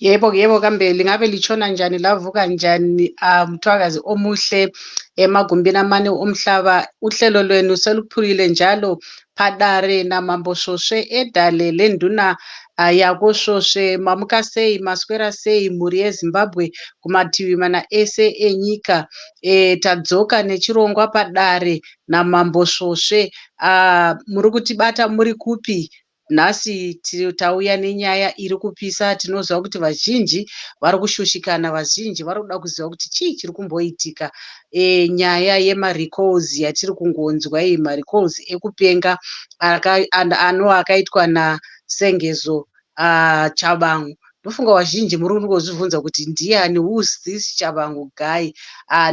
Yebo kambe lingabe litshona njani lavuka njani mthwakazi omuhle emagumbini amane omhlaba. Uhlelo lwenu seluphulile njalo Padare namambososwe edale lenduna yakososwe mamuka sei maswera sei mhuri yeZimbabwe kumativi mana ese enyika. Tadzoka nechirongwa Padare namambososwe. Muri kutibata muri kupi? Nhasi tauya nenyaya iri kupisa. Tinoziva kuti vazhinji vari kushushikana, vazhinji vari kuda kuziva kuti chii chiri kumboitika. Nyaya yemarecalls yatiri kungonzwa iyi, marecalls ekupenga ano akaitwa nasengezo Tshabangu. Ndofunga vazhinji muri kungozvibvunza kuti ndiani, who's this Tshabangu guy?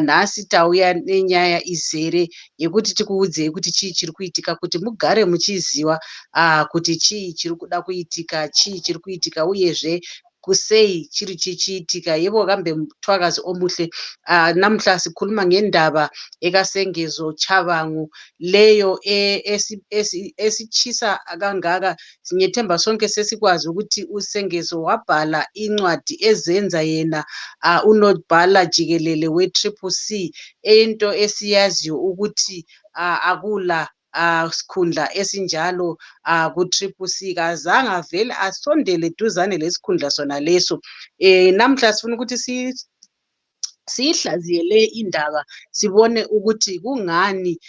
Nhasi tauya nenyaya izere yekuti tikuudzei kuti chii chiri kuitika, kuti mugare muchiziva kuti chii chiri kuda kuitika, chii chiri kuitika, uyezve kusei chiri chichiitika. Yevo kambe mthwakazi omuhle, namuhla sikhuluma ngendaba ekasengezo Tshabangu leyo esichisa kangaka. Sinyethemba sonke sesikwazi ukuthi usengezo wabhala incwadi ezenza yena unobhala jikelele we-Ccc, into esiyaziyo ukuthi akula sikhundla esinjalo ku-Ccc, kazange avele asondele duzane lesikhundla sona leso. Namhla sifuna ukuthi siyihlaziye le indaba sibone ukuthi kungani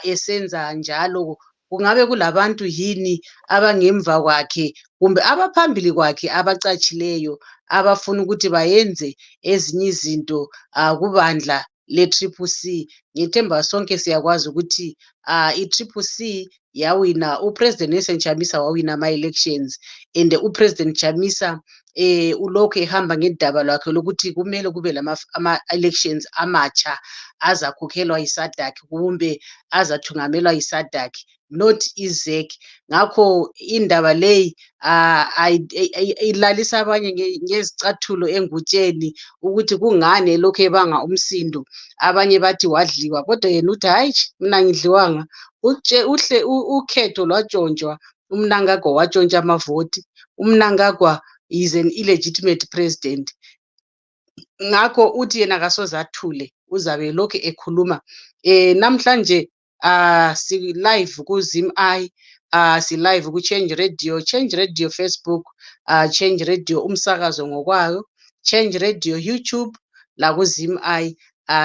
esenza njalo. Kungabe kulabantu yini abangemva kwakhe kumbe abaphambili kwakhe abacatshileyo abafuna ukuthi bayenze ezinye izinto kubandla le-Ccc. Ngithemba sonke siyakwazi ukuthi i-Ccc yawina, upresident Nelson Chamisa wawina ama-elections, and upresident Chamisa ulokhu ehamba ngendaba lwakhe lokuthi kumele kube ama-elections amatsha azakhokhelwa yiSADC kumbe azathungamelwa yiSADC, not iZEC. Ngakho indaba leyi ilalisa abanye ngezicathulo engutsheni ukuthi kungani lokhu ebanga umsindo. Abanye bathi wadliwa, kodwa yena uthi hayi, mina ngidliwanga. Ukhetho lwatshontshwa, uMnangagwa watshontsha amavoti. uMnangagwa is an illegitimate president. Ngakho uthi yena kasoze athule, uzabe lokhu ekhuluma. Namhlanje si live ku ZimEye, si live ku Change Radio Facebook, Change Radio umsakazo ngokwayo, Change Radio YouTube la ku ZimEye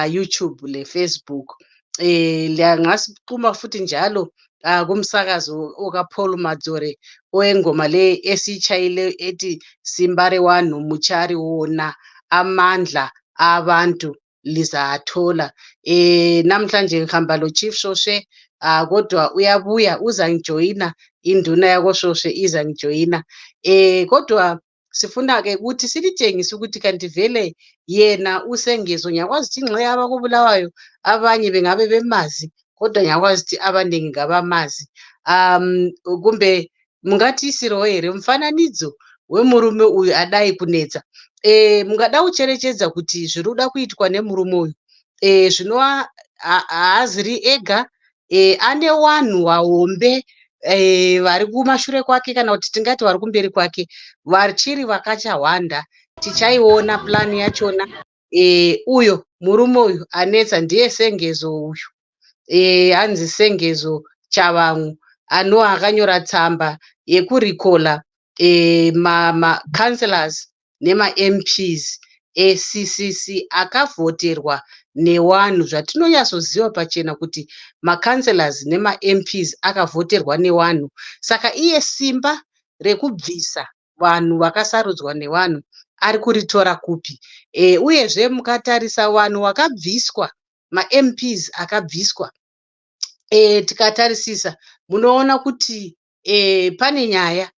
YouTube le Facebook. Ngasixhuma futhi njalo kumsakazo okaPaul Madzore oyengoma le esitshayile ethi Simbare wanu muchari wona amandla abantu lizathola. Namhlanje ngihamba lo Chief Shoshe, kodwa uyabuya uzangijoyina, induna yako Shoshe izangijoyina. Kodwa sifuna ke ukuthi silitshengise ukuthi kanti vele yena usengezo. Ngiyakwazi ukuthi ingxe abakubulawayo abanye bengabe bemazi, kodwa ngiyakwazi ukuthi abaningi ngabamazi. Kumbe mungathi isiro here mfananidzo wemurume uyu adai kunetsa. Mungada kucherechedza kuti zviri kuda kuitwa nemurume uyu zvinova haaziri ega, ane wanhu wahombe vari kumashure kwake, kana kuti tingati vari kumberi kwake, vachiri vakachahwanda. Tichaiona plani yachona. Uyo murume uyu anetsa ndiye Sengezo uyu, hanzi Sengezo Tshabangu, anova akanyora tsamba yekurikola ma-councillors nema-MPs eCCC akavhoterwa newanhu. Zvatinonyatsoziva pachena kuti ma-councillors nema-MPs akavhoterwa newanhu. Saka iye simba rekubvisa vanhu vakasarudzwa nevanhu ari kuritora kupi? Uyezve mukatarisa vanhu vakabviswa, ma-MPs akabviswa, tikatarisisa munoona kuti pane nyaya.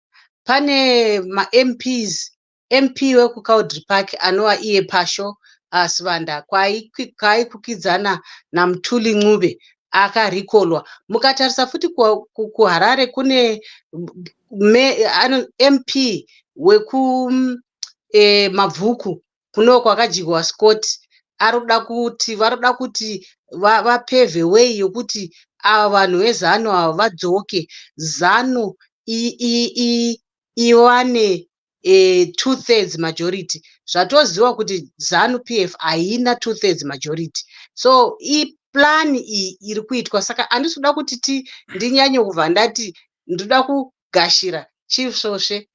Pane ma-MPs, MP wekuCaudry Park anova iye Pasho Sivanda kwaikukidzana naMutuli Ncube akarikolwa. Mukatarisa futi kuHarare kune MP weku Mabvuku kuno kwakajigwa Scott varikuda kuti vapevhe way yokuti ava vanhu vezanu ava vadzoke, Zanu iwane 2/3 majority. Zvatoziva kuti Zanu PF haina 2/3 majority. So iplani iyi iri kuitwa. Saka handisi kuda kuti ndinyanye kubva ndati ndoda kugashira Chief Shoshe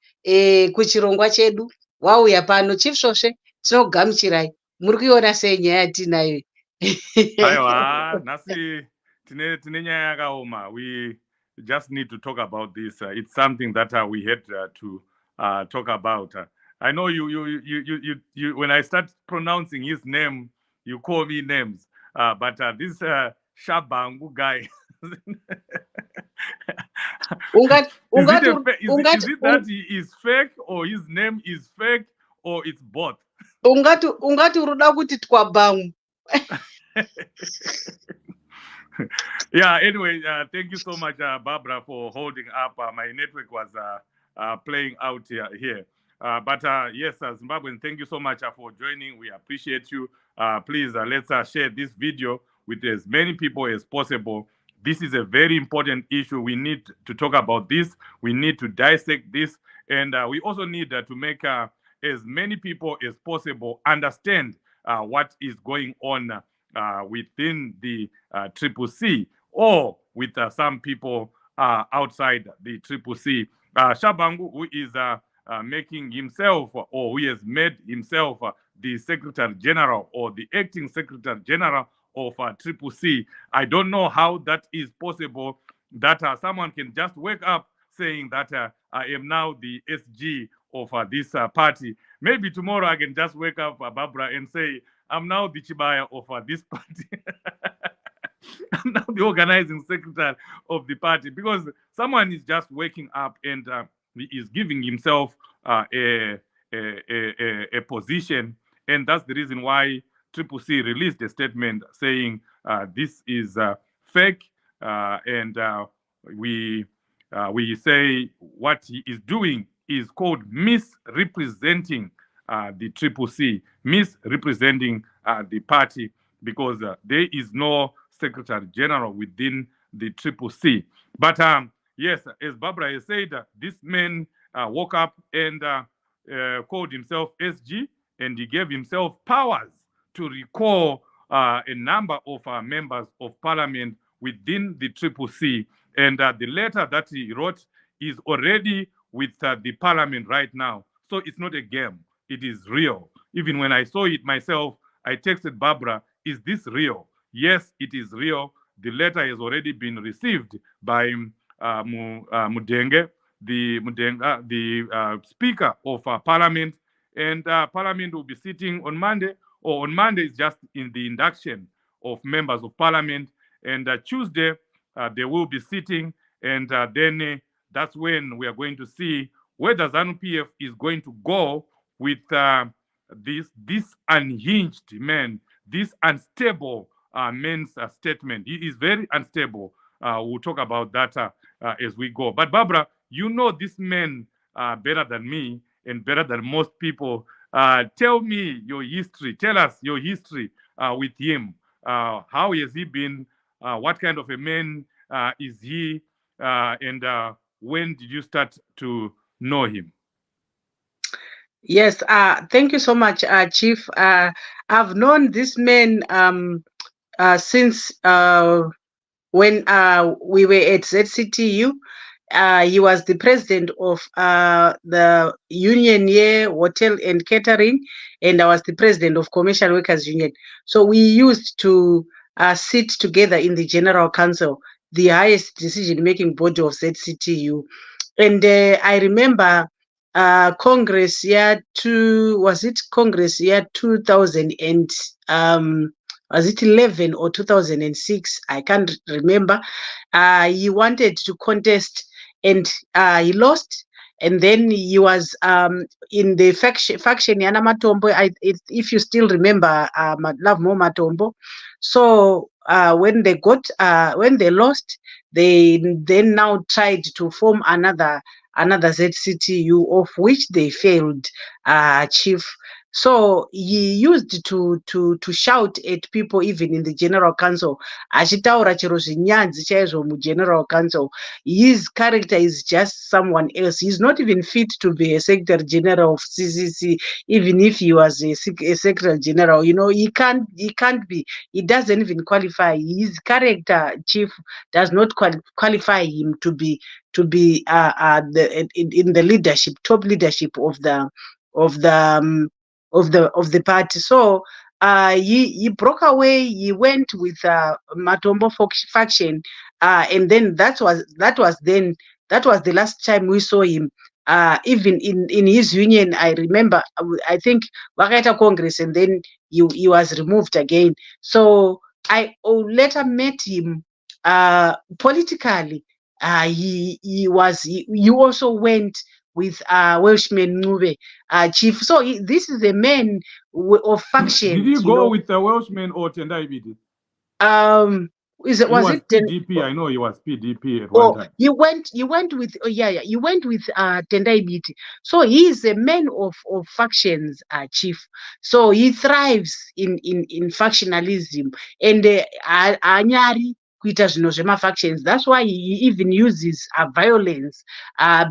kuchirongwa chedu. Wauya pano Chief Shoshe, tinokugamuchirai. Muri kuiona sei nyaya yatinayo? Aiwa, nasi tine nyaya yakaoma. We just need to talk about this. It's something that we had to talk about. I know you when I start pronouncing his name, you call me names. But this Tshabangu guy, is it that he is fake, or his name is fake, or it's both? Ungati uruda kuti twabangu. Yeah, anyway, thank you so much, Barbara, for holding up. My network was playing out here. But yes, Zimbabwean, thank you so much for joining. We appreciate you. Please, let's share this video with as many people as possible. This is a very important issue. We need to talk about this. We need to dissect this. And we also need to make as many people as possible understand what is going on within the Ccc, or with some people outside the Ccc. Tshabangu, who is making himself, or who has made himself the Secretary General or the acting Secretary General of Ccc. I don't know how that is possible, that someone can just wake up saying that I am now the SG of this party. Maybe tomorrow I can just wake up, Barbara, and say, I'm now the Chibaya of this party. I'm now the organizing secretary of the party, because someone is just waking up and he is giving himself a a position, and that's the reason why CCC released a statement saying this is fake, and we say what he is doing is called misrepresenting the CCC, misrepresenting the party, because there is no Secretary General within the CCC. But yes, as Barbara has said, this man woke up and called himself SG, and he gave himself powers to recall a number of members of parliament within the CCC. And the letter that he wrote is already with the parliament right now. So it's not a game, it is real. Even when I saw it myself, I texted Barbara, is this real? Yes, it is real. The letter has already been received by Mudenge, the Speaker of Parliament, and Parliament will be sitting on Monday, or on Monday is just in the induction of members of Parliament, and Tuesday they will be sitting, and then that's when we are going to see whether Zanu PF is going to go with this unhinged man, this unstable man's statement. He is very unstable. We'll talk about that as we go. But Barbara, you know this man better than me and better than most people. Tell me your history. Tell us your history with him. How has he been? What kind of a man is he? And when did you start to know him? Yes, thank you so much, Chief. I've known this man since when we were at ZCTU. He was the president of the union here, hotel and catering, and I was the president of Commercial Workers Union. So we used to sit together in the General Council, the highest decision-making body of ZCTU. And I remember Congress year Congress year 2000 and was it 11 or 2006? I can't remember. He wanted to contest and he lost. And then he was in the faction Yana Matombo. If you still remember, Love Mo Matombo. So when they lost, they then now tried to form another ZCTU, of which they failed, Chief. So he used to shout at people even in the General Council. Achitaura chero zvinyanzi chaizvo muGeneral Council. His character is just someone else. He's not even fit to be a Secretary General of CCC, even if he was a Secretary General. You know, he can't be. He doesn't even qualify. His character, Chief, does not qualify him to be in the leadership, top leadership of the party. So he broke away. He went with Matombo faction, and then that was the last time we saw him. Even in his union, I remember. I think Wakaita Congress, and then he was removed again. So I later met him politically. You also went with Welshman Ncube, Chief. So this is a man of faction. Did you go with the Welshman or Tendai Biti? Was it PDP? I know he was PDP at one time. You went with you went with Tendai Biti. So he is a man of factions, Chief. So he thrives in factionalism, and anyari kuita zvinhu zvemafactions. That's why he even uses violence,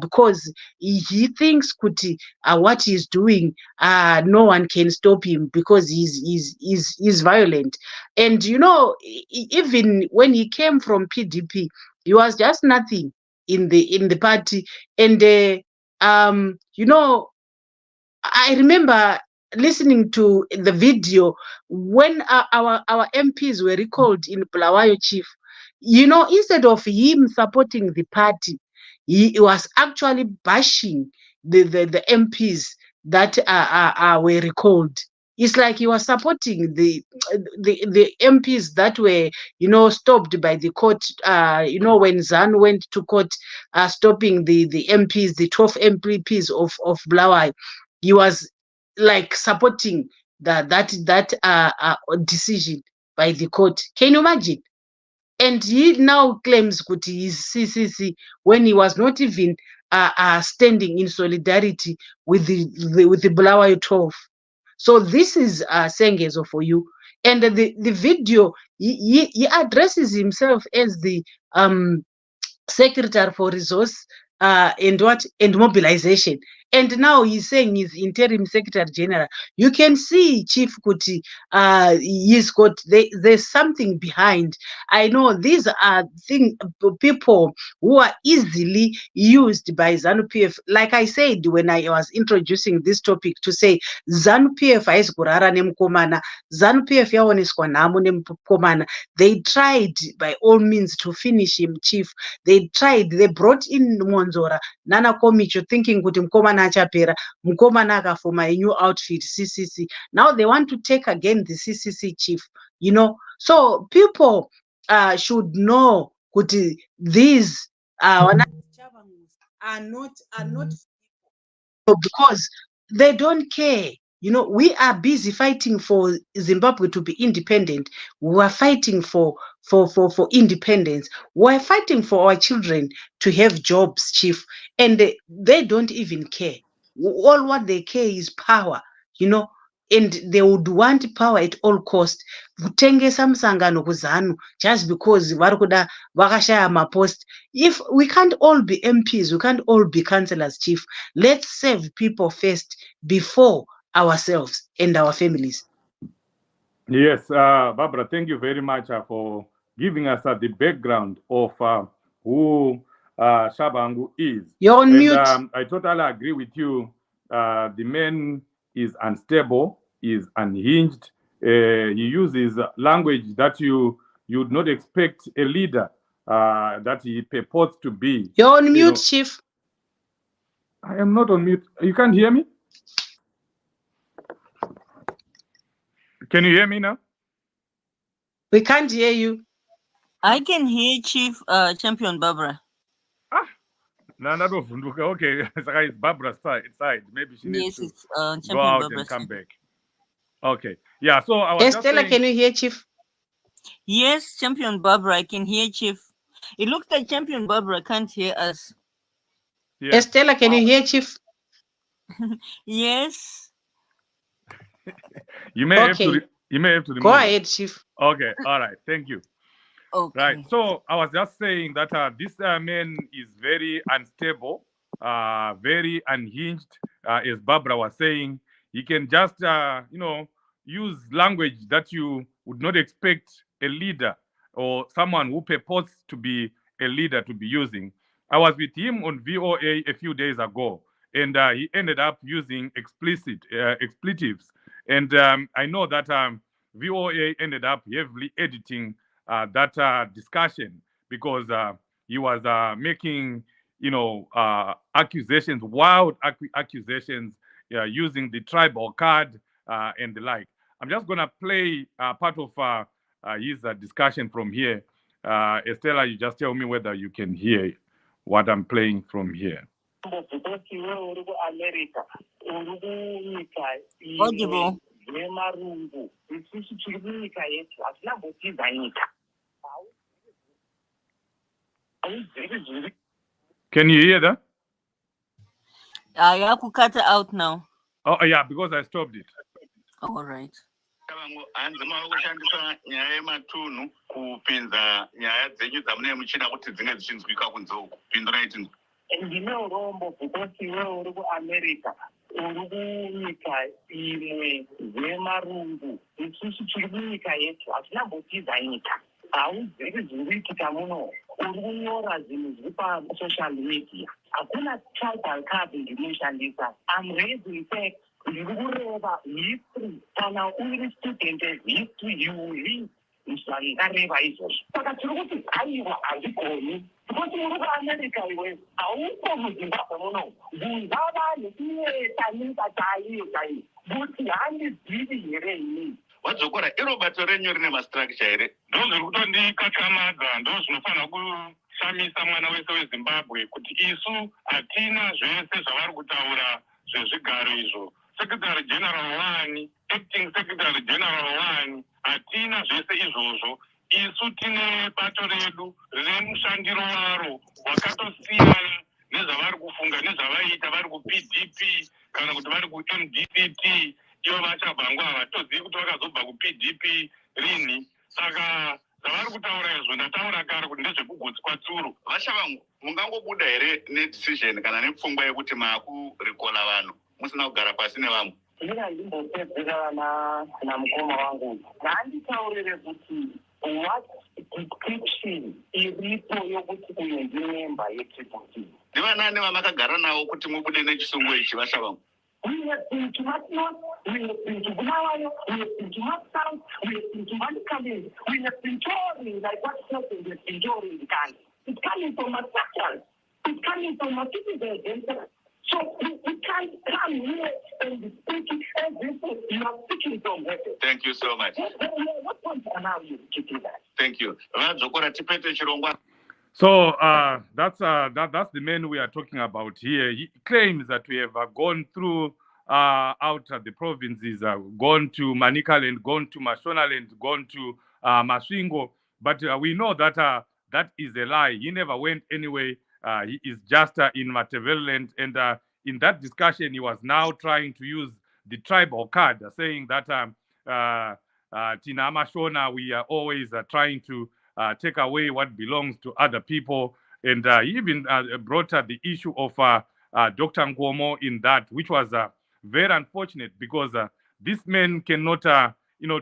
because he thinks kuti what he's doing, no one can stop him because he's violent. And you know, even when he came from PDP, he was just nothing in the party. And you know, I remember listening to the video when our MPs were recalled in Bulawayo, Chief. You know, instead of him supporting the party, he was actually bashing the MPs that were recalled. It's like he was supporting the MPs that were, you know, stopped by the court. You know, when Zanu went to court, stopping the MPs, the 12 MPs of Bulawayo. he was like supporting that decision by the court. Can you imagine? And he now claims that he is CCC when he was not even standing in solidarity with the Bulawayo 12. So this is Sengezo for you. And the video, he addresses himself as the Secretary for Resource and mobilization. And now he's saying he's interim Secretary General. You can see Chief Kuti, he's got, there's something behind. I know these are people who are easily used by Zanu PF. Like I said when I was introducing this topic, to say Zanu PF is kurara nemukomana, Zanu PF yaoneswa nhamo nemukomana. They tried by all means to finish him, Chief. They tried, they brought in Monzora, Nana Komicho, thinking kuti Mkomana achapera, Mkomana akafoma a new outfit, CCC. Now they want to take again the CCC chief, you know. So people should know kuti these are not because they don't care. You know, we are busy fighting for Zimbabwe to be independent. We are fighting for independence. We are fighting for our children to have jobs, Chief. And they don't even care. All what they care is power, you know. And they would want power at all cost. Kutengesa msangano kuzanu just because varikuda vakashaya mapost. If we can't all be MPs, we can't all be councillors, Chief. Let's save people first before ourselves and our families. Yes, Barbara, thank you very much for giving us the background of who Tshabangu is. You're on mute. I totally agree with you. The man is unstable, is unhinged. He uses language that you would not expect a leader that he purports to be. You're on mute, Chief. I am not on mute. You can't hear me? Can you hear me now? We can't hear you. I can hear Chief Champion Barbara. Okay, it's Barbara's side. Maybe she needs to Champion go out Barbara's and come side. back. Okay. Yeah, so I was Estella, just saying, can you hear Chief? Yes, Champion Barbara, I can hear Chief. It looks like Champion Barbara can't hear us. Yes. Estella, can you hear Chief? Yes. You may have to remove. Go ahead, Chief. Okay, all right, thank you. Okay. Right, so I was just saying that this man is very unstable, very unhinged, as Barbara was saying. He can just, use language that you would not expect a leader or someone who purports to be a leader to be using. I was with him on VOA a few days ago, and he ended up using expletives. And I know that VOA ended up heavily editing that discussion because he was making, accusations, wild accusations, using the tribal card and the like. I'm just going to play part of his discussion from here. Estella, you just tell me whether you can hear what I'm playing from here. Audible. Can you hear that? I have to cut it out now. Oh, yeah, because I stopped it. All right. Ndine urombo because iwe uri kuAmerica uri kunyika imwe yemarungu isusu tiri munyika yetu hatinambotiza nyika hauzivi zviri kuitika muno uri kunyora zvinhu zviri pasocial media hakuna tribal card ndinoshandisa. I'm raising facts. Ndiri kureva history. Kana uri student history you read zvandareva izvozvo. Saka tiri kuti aiwa hazvigoni kuti uri kuAmerica iwe hauko muZimbabwe muno ngava nekueta nyika chaiyo chaiyo kuti handizivi here ini wadzokora iro bato renyu rine mastructure here ndozviri kutondikakamadza ndozvinofanira kushamisa mwana wese weZimbabwe kuti isu hatina zvese zvavari kutaura zvezvigaro izvo. Secretary General 1, Acting Secretary General 1, hatina zvese izvozvo. Isu tine bato redu rine mushandiro waro wakatosiyana nezvavari kufunga nezvavaita vari ku-PDP kana kuti vari ku-MDCT. Ivo vaChabhangu havatozivi kuti vakazobva ku-PDP rini. Saka zvavari kutaura izvo ndataura kare kuti ndezvekugotsi kwatsuro. VaChabhangu, mungangobuda here nedecision kana nepfungwa yekuti maakurikola vanhu musina kugara pasi nevamwe? Ndina ndimbopedzera namukoma wangu nganditaurire kuti what description iripo yokuti uyu ndimemba yeTPT. Ndivanani vamakagara navo kuti mubude nechisungo ichi VaChabhangu? We have been to Matnos, we have been to Bulawayo, we have been to Mastown, we have been to Manikamin, we have been touring like what person has been touring the country. It's coming from a structure. It's coming from a citizen. So we can't come here and speak as if you are speaking from heaven. Thank you so much. What point allow you to do that? Thank you. Vadzokora tipete chirongwa. So that's the man we are talking about here. He claims that we have gone through out the provinces, gone to Manicaland, gone to Mashonaland, gone to Masvingo, but we know that that is a lie. He never went anywhere. He is just in Matebeleland, and in that discussion, he was now trying to use the tribal card, saying that Tina Mashona, we are always trying to take away what belongs to other people. And he even brought up the issue of Dr. Nkomo in that, which was very unfortunate because this man cannot,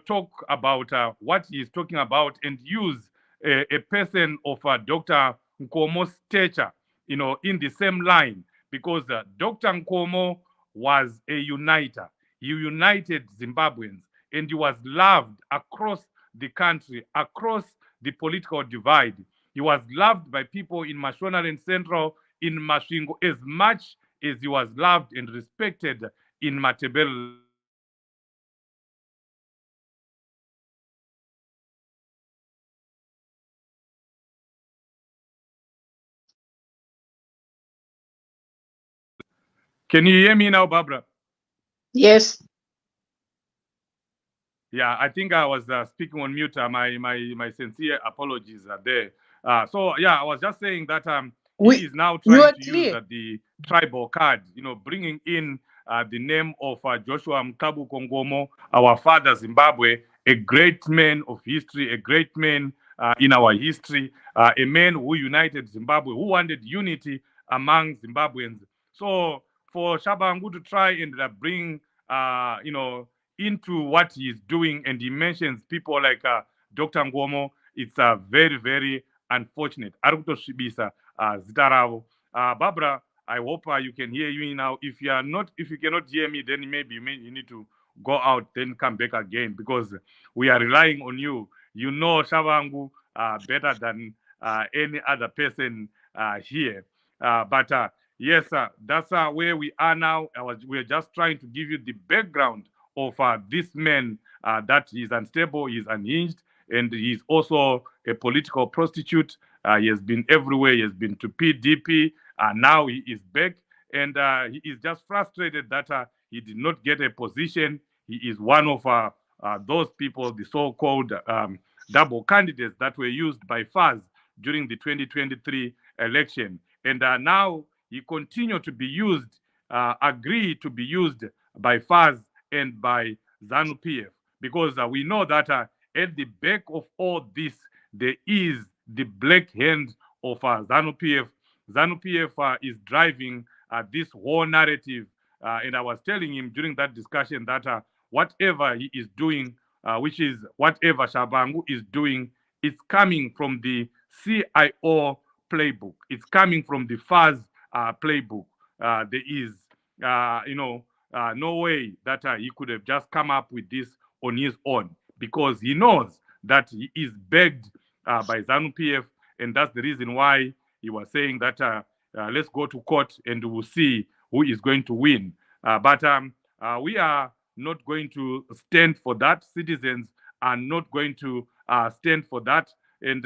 talk about what he is talking about and use a person of Dr. Nkomo's stature, in the same line, because Dr. Nkomo was a uniter. He united Zimbabweans, and he was loved across the country, across the political divide. He was loved by people in Mashonaland Central, in Masvingo, as much as he was loved and respected in Matebele. Can you hear me now, Barbara? Yes. Yeah, I think I was speaking on mute. My sincere apologies are there. So yeah, I was just saying that he is now trying to use the tribal card, bringing in the name of Joshua Mkabu Kongomo, our father Zimbabwe, a great man of history, a great man in our history, a man who united Zimbabwe, who wanted unity among Zimbabweans. So for Tshabangu to try and bring, into what he is doing, and he mentions people like Dr. Nkomo, it's very, very unfortunate. Barbara, I hope you can hear me now. If you cannot hear me, then maybe you need to go out, then come back again, because we are relying on you. You know Tshabangu better than any other person here. But yes, that's where we are now. We're just trying to give you the background of this man, that is unstable, he's unhinged, and he's also a political prostitute. He has been everywhere. He has been to PDP. Now he is back, and he is just frustrated that he did not get a position. He is one of those people, the so-called double candidates that were used by FAZ during the 2023 election. And now he continued to be used, agreed to be used by FAZ and by Zanu PF, because we know that at the back of all this, there is the black hand of Zanu PF. Zanu PF is driving this whole narrative, and I was telling him during that discussion that whatever he is doing, which is whatever Tshabangu is doing, it's coming from the CIO playbook. It's coming from the FAZ playbook. There is, no way that he could have just come up with this on his own, because he knows that he is begged by Zanu PF, and that's the reason why he was saying that let's go to court and we'll see who is going to win. But we are not going to stand for that. Citizens are not going to stand for that. And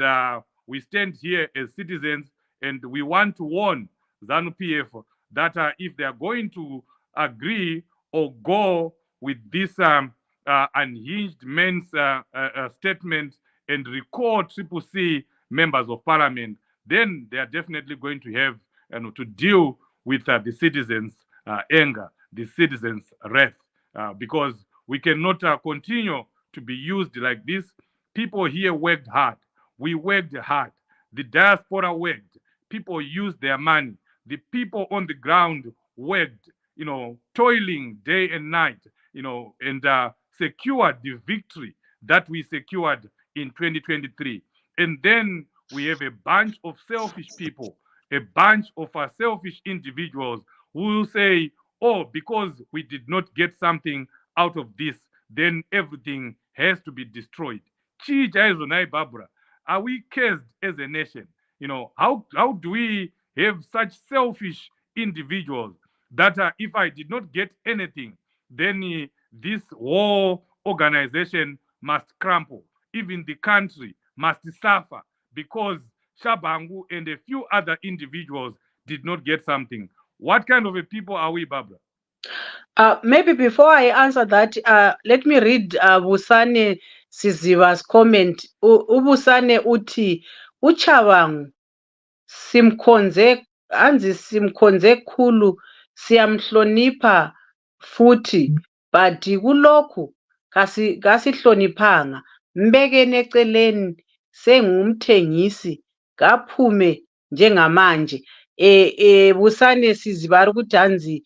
we stand here as citizens, and we want to warn Zanu PF that if they are going to agree or go with this unhinged man's statement and recall Ccc members of parliament, then they are definitely going to have to deal with the citizens' anger, the citizens' wrath, because we cannot continue to be used like this. People here worked hard. We worked hard. The diaspora worked. People used their money. The people on the ground worked, toiling day and night, and secured the victory that we secured in 2023. And then we have a bunch of selfish people, a bunch of selfish individuals who will say, oh, because we did not get something out of this, then everything has to be destroyed. Barbara, are we cursed as a nation? How do we have such selfish individuals that if I did not get anything, then this whole organization must crumble. Even the country must suffer because Tshabangu and a few other individuals did not get something. What kind of a people are we, Barbara? Maybe before I answer that, let me read Busane Siziva's comment. Ubusane uti, Tshabangu simkhonze khulu siyamhlonipha futhi but kulokhu kasihloniphanga mbekeni eceleni sengumthengisi kaphume njengamanje. Busane Siziva ari kuti hanzi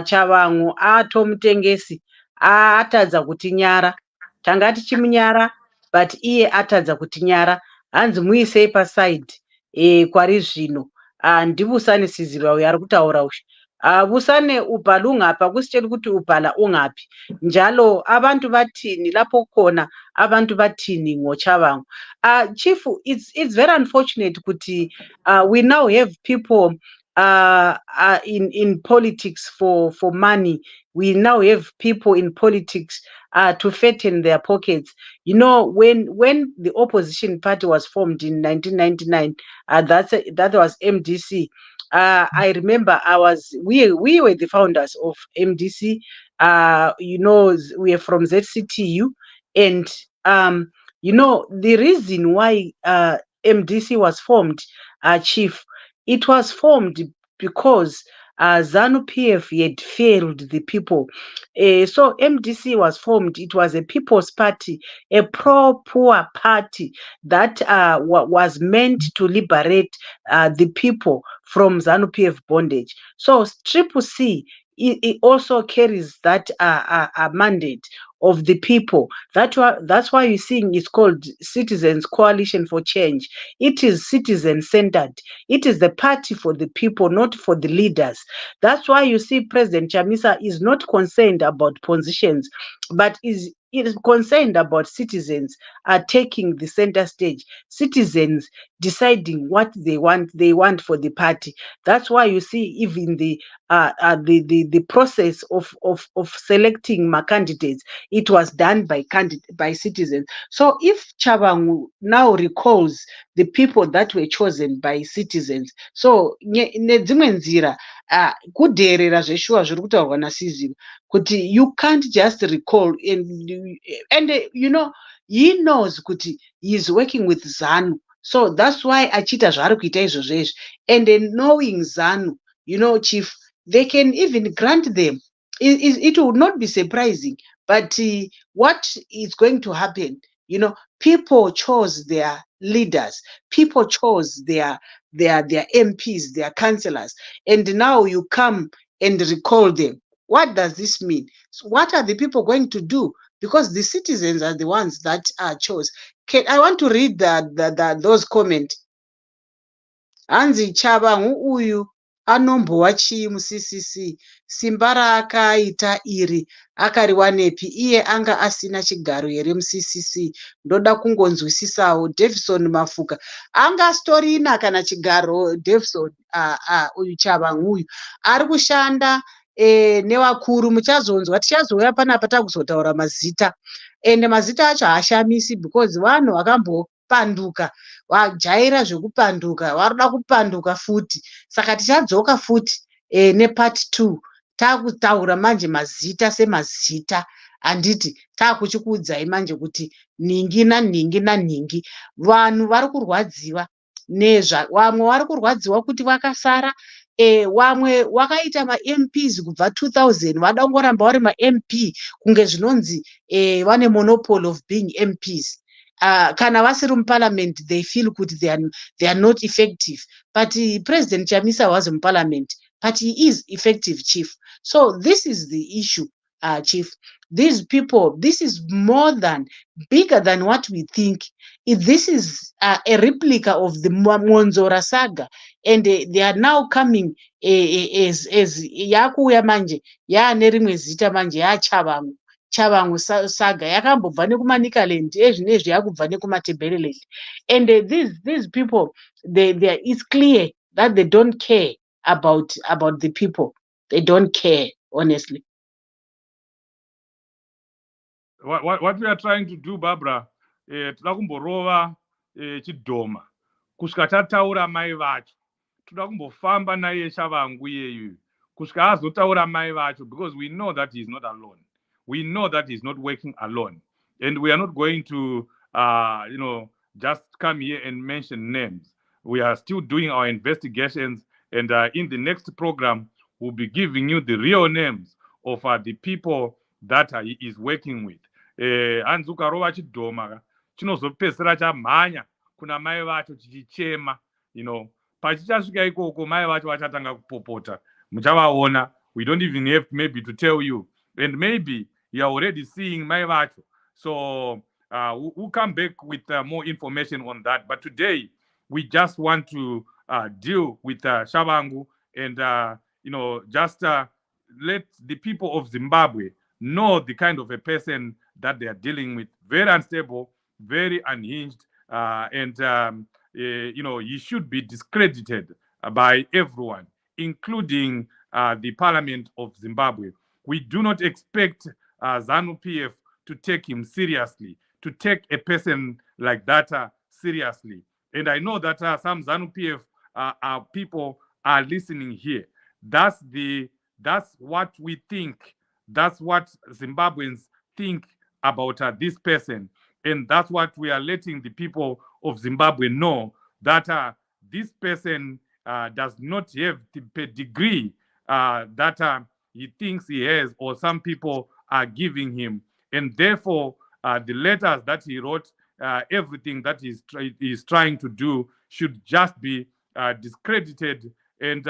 Tshabangu atomutengesi atadza kuti nyara, tanga tichimunyara but iye atadza kuti nyara, hanzi muisei pasaidi kwari zvino. Ndibusane Siziva uyo ari kutaura uyu. Busane ubhala ungaphi, akusitsheli ukuthi ubhala ungaphi, njalo abantu bathini lapho khona, abantu bathini ngoTshabangu. Chief, it's very unfortunate kuti we now have people in politics for money. We now have people in politics to fatten their pockets. When the opposition party was formed in 1999, that was MDC. I remember we were the founders of MDC. We are from ZCTU, and the reason why MDC was formed, Chief, it was formed because Zanu PF had failed the people. So MDC was formed. It was a people's party, a pro-poor party that was meant to liberate the people from Zanu PF bondage. So CCC, it also carries that mandate of the people. That's why you're seeing it's called Citizens Coalition for Change. It is citizen-centered. It is the party for the people, not for the leaders. That's why you see President Chamisa is not concerned about positions, but is concerned about citizens taking the center stage, citizens deciding what they want for the party. That's why you see even the process of selecting my candidates, it was done by citizens. So if Tshabangu now recalls the people that were chosen by citizens, so nedzimwe nzira kudherera zveshuwa zviri kutaurwa naSiziva kuti you can't just recall, and he knows kuti he is working with Zanu, so that's why achita zvaari kuita izvozvo. And knowing Zanu, Chief, they can even grant them. It would not be surprising, but what is going to happen? People chose their leaders, people chose their MPs, their councillors, and now you come and recall them. What does this mean? So what are the people going to do? Because the citizens are the ones that are chose. I want to read those comments. Hanzi Tshabangu uyu anombowa chii muCCC? Simba raakaita iri akariwanepi? Iye anga asina chigaro here muCCC? Ndoda kungonzwisisawo. Davison Mafuka anga astorina kana chigaro. Davison uyu Tshabangu uyu ari kushanda nevakuru. Muchazonzwa, tichazouya panapa takuzotaura mazita, ende mazita acho haashamisi because vanhu vakambopanduka, vajaira zvekupanduka, varikuda kupanduka futi. Saka tichadzoka futi nepart 2 takutaura manje mazita semazita. Anditi takuchikuudzai manje kuti ningi naningi naningi vanhu vari kurwadziwa vamwe vari kurwadziwa kuti vakasara. Wamwe wakaita ma-MPs kubva 2000 vada kungoramba vari ma-MP kunge zvinonzi vane monopoly of being MPs. Kana vasiri muparliament they feel kuti they are not effective, but President Chamisa was in parliament, but he is effective, Chief. So this is the issue, Chief. These people, this is more than bigger than what we think. This is a replica of the Monzora saga, and they are now coming as yakuya manje yaane rimwe zita manje Tshabangu saga yakambobva nekumanikaland ezvinezvi yakubva nekumatebheleland. And these people, it's clear that they don't care about the people. They don't care, honestly. What we are trying to do, Barbara, toda kumborova chidhoma kusvika tataura mai vacho, toda kumbofamba naye Tshabangu iyeyo kusvika azotaura mai vacho, because we know that he is not alone. We know that he's not working alone, and we are not going to just come here and mention names. We are still doing our investigations, and in the next program we'll be giving you the real names of the people that he is working with. Hanzi ukarova chidhoma chinozopedzisira chamhanya kuna mai vacho chichichema, pachichasvika ikoko mai vacho vachatanga kupopota, muchavaona. We don't even have maybe to tell you, and maybe you're already seeing mai vacho. So we'll come back with more information on that, but today we just want to deal with Tshabangu and just let the people of Zimbabwe know the kind of a person that they are dealing with. Very unstable, very unhinged, and he should be discredited by everyone, including the Parliament of Zimbabwe. We do not expect Zanu PF to take him seriously, to take a person like that seriously. And I know that some Zanu PF people are listening here. That's what we think. That's what Zimbabweans think about this person. And that's what we are letting the people of Zimbabwe know, that this person does not have the pedigree that he thinks he has, or some people are giving him. And therefore, the letters that he wrote, everything that he's trying to do should just be discredited and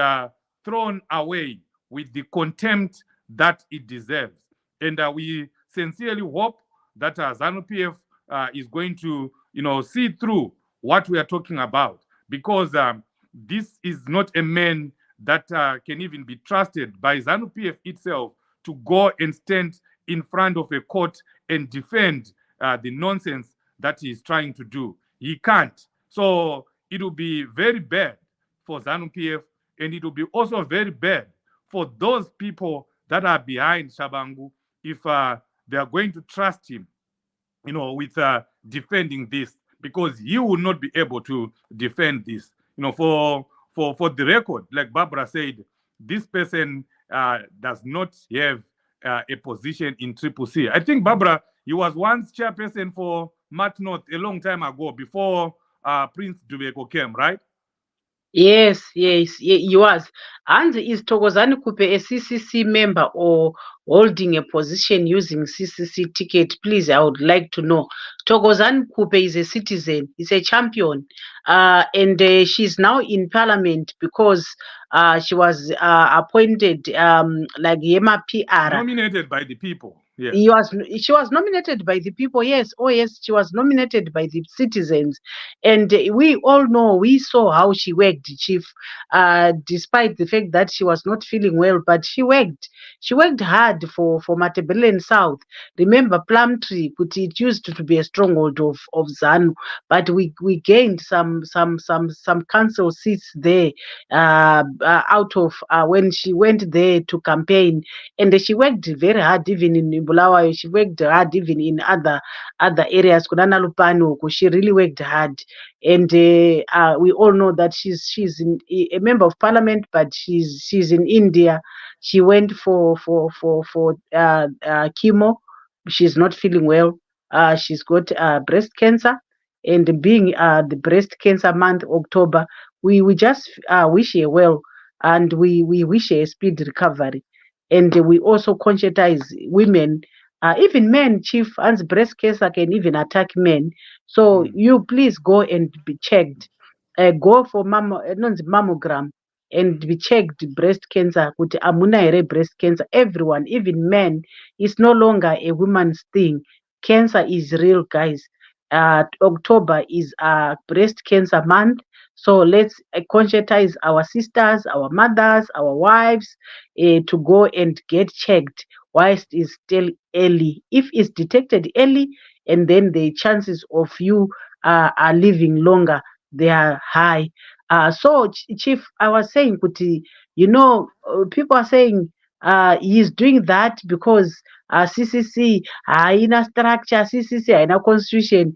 thrown away with the contempt that it deserves. And we sincerely hope that Zanu PF is going to, see through what we are talking about, because this is not a man that can even be trusted by Zanu PF itself to go and stand in front of a court and defend the nonsense that he is trying to do. He can't. So it will be very bad for Zanu PF, and it will be also very bad for those people that are behind Tshabangu if they are going to trust him, with defending this, because he will not be able to defend this. For the record, like Barbara said, this person does not have a position in Ccc. I think, Barbara, he was once chairperson for Mat North a long time ago, before Prince Dubeko came, right? Yes, he was. And is Thokozani Kupe a CCC member or holding a position using CCC ticket? Please, I would like to know. Thokozani Kupe is a citizen, is a champion, and she's now in parliament because she was appointed like Yema PR. Nominated by the people. Yeah. She was nominated by the people, yes. Oh, yes, she was nominated by the citizens. And we all know, we saw how she worked, Chief, despite the fact that she was not feeling well, but she worked. She worked hard for Matabeleland South. Remember, Plumtree, it used to be a stronghold of Zanu, but we gained some council seats there out of when she went there to campaign. And she worked very hard, even in Bulawayo. She worked hard even in other other areas. Kunana Lupano, she really worked hard, and we all know that she's a member of parliament, but she's in India. She went for chemo. She's not feeling well. She's got breast cancer, and being the breast cancer month, October, we just wish her well, and we wish her a speed recovery. And we also conscientize women, even men, chief, and breast cancer can even attack men. So you please go and be checked. Go for mammogram and be checked breast cancer. Kuti amuna here breast cancer. Everyone, even men, it's no longer a woman's thing. Cancer is real, guys. October is breast cancer month. So let's conscientize our sisters, our mothers, our wives to go and get checked whilst it's still early. If it's detected early, and then the chances of you are living longer, they are high. So, Chief, I was saying, Kuti, people are saying he's doing that because CCC haina structure, CCC haina constitution.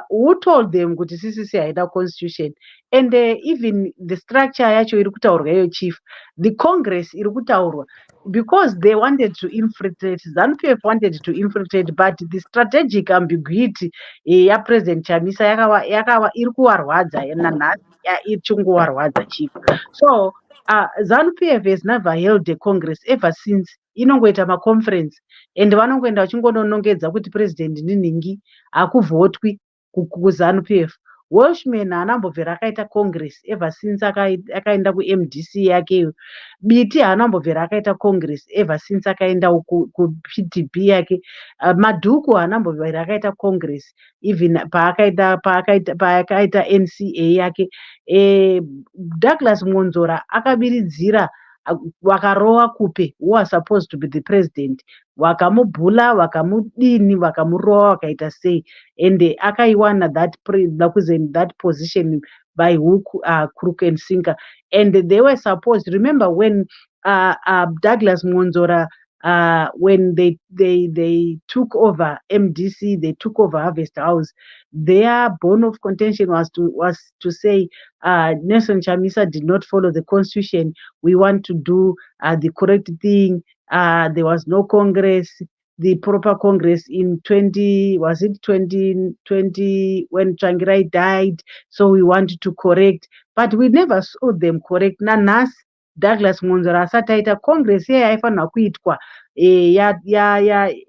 Who told them kuti CCC haina constitution? And even the structure yacho iri kutaurwa iyo, Chief, the Congress iri kutaurwa, because they wanted to infiltrate, ZANU-PF wanted to infiltrate, but the strategic ambiguity yaPresident Chamisa yakawa iri kuvarwadza nanhasi ichikuvarwadza, Chief. So ZANU-PF has never held a Congress ever since. Inongoita maconference and vanongoenda vachingononongedza kuti president ndinhingi, hakuvhotwi kuZANU-PF. Welshman haanambobvera akaita congress ever since akaenda kuMDC yake. Biti haanambobvera akaita congress ever since akaenda kuPDP yake. Madhuku haanambobvera akaita congress even paakaita NCA yake. Douglas Monzora akabiridzira vakarowa Kupe, who was supposed to be the president, vakamubhula, vakamudini, vakamurowa, vakaita sei, and akaiwana that position by hook, crook and sinker. And they were supposed, remember when Douglas Monzora, when they took over MDC, they took over Harvest House, their bone of contention was to say Nelson Chamisa did not follow the constitution. We want to do the correct thing. There was no Congress, the proper Congress in 2020 when Tsvangirai died. So we wanted to correct, but we never saw them correct. Nanas Douglas Monzora asati aita Congress here haifanira kuitwa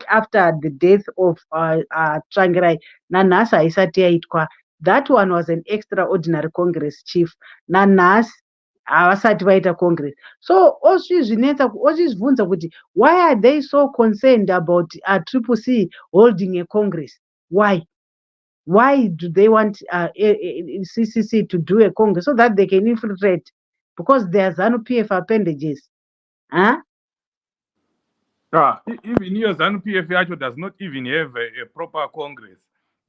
after the death of Tsvangirai, nanhasi haisati yaitwa. That one was an extraordinary Congress, Chief. Nanhasi havasati vaita Congress. So ozvizvibvunza kuti why are they so concerned about CCC holding a Congress? Why do they want CCC to do a Congress so that they can infiltrate? Because they are ZANU-PF appendages. Huh? Even here, ZANU-PF actually does not even have a proper Congress.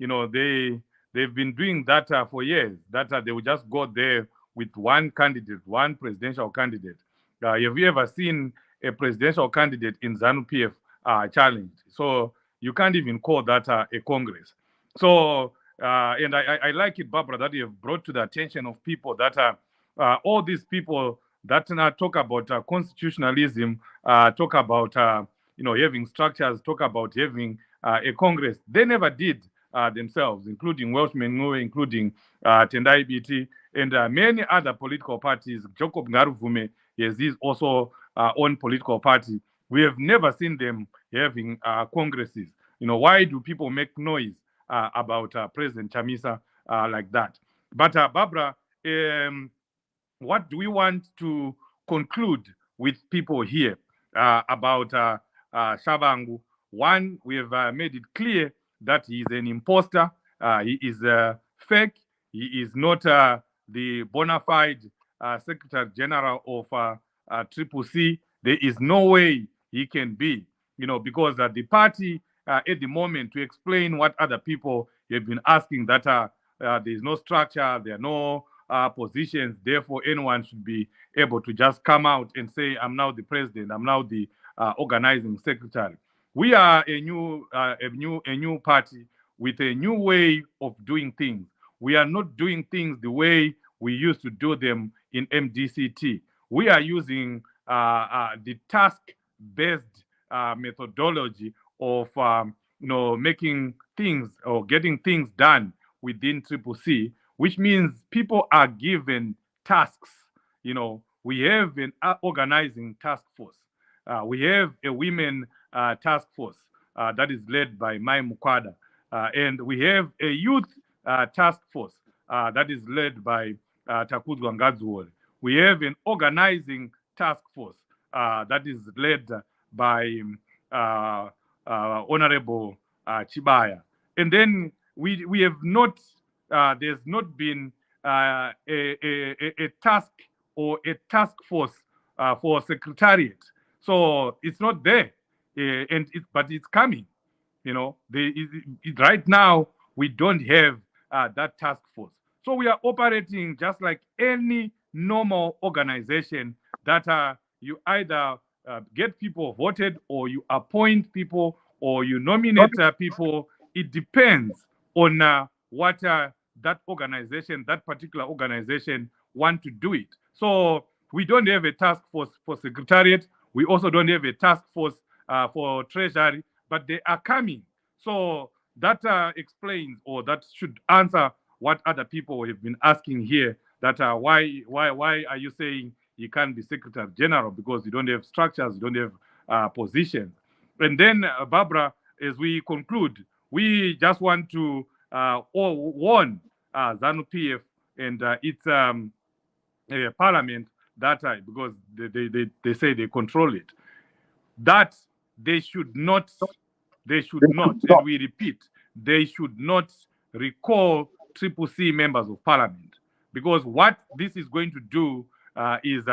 They've been doing that for years. That they will just go there with one candidate, one presidential candidate. Have you ever seen a presidential candidate in ZANU-PF challenged? So you can't even call that a Congress. So, and I like it, Barbara, that you have brought to the attention of people that all these people that talk about constitutionalism, talk about having structures, talk about having a Congress. They never did themselves, including Welshman, including Tendai BT, and many other political parties. Jacob Ngaruvume has his also own political party. We have never seen them having congresses. Why do people make noise about President Chamisa like that? But Barbara, what do we want to conclude with people here about Tshabangu? One, we have made it clear that he is an imposter. He is fake. He is not the bona fide Secretary General of CCC. There is no way he can be, because the party at the moment, to explain what other people have been asking, that there is no structure, there are no positions, therefore anyone should be able to just come out and say, I'm now the president, I'm now the organizing secretary. We are a new party. with a new way of doing things. We are not doing things the way we used to do them in MDCT. We are using the task-based methodology of making things or getting things done within Ccc, which means people are given tasks. We have an organizing task force. We have a women task force that is led by Mai Mukwada. And we have a youth task force that is led by Takuzwa Ngazuole. We have an organizing task force that is led by Honorable Chibaya. And then we have not, there's not been a task or a task force for secretariat. So it's not there, but it's coming. Right now, we don't have that task force. So we are operating just like any normal organization that you either get people voted or you appoint people or you nominate people. It depends on what that organization, that particular organization want to do it. So we don't have a task force for secretariat. We also don't have a task force for treasury, but they are coming. So that explains, or that should answer what other people have been asking here, that why are you saying you can't be Secretary General because you don't have structures, you don't have positions. And then, Barbara, as we conclude, we just want to warn Zanu PF and its parliament that because they say they control it, that they should not, and we repeat, they should not recall Ccc members of parliament, because what this is going to do is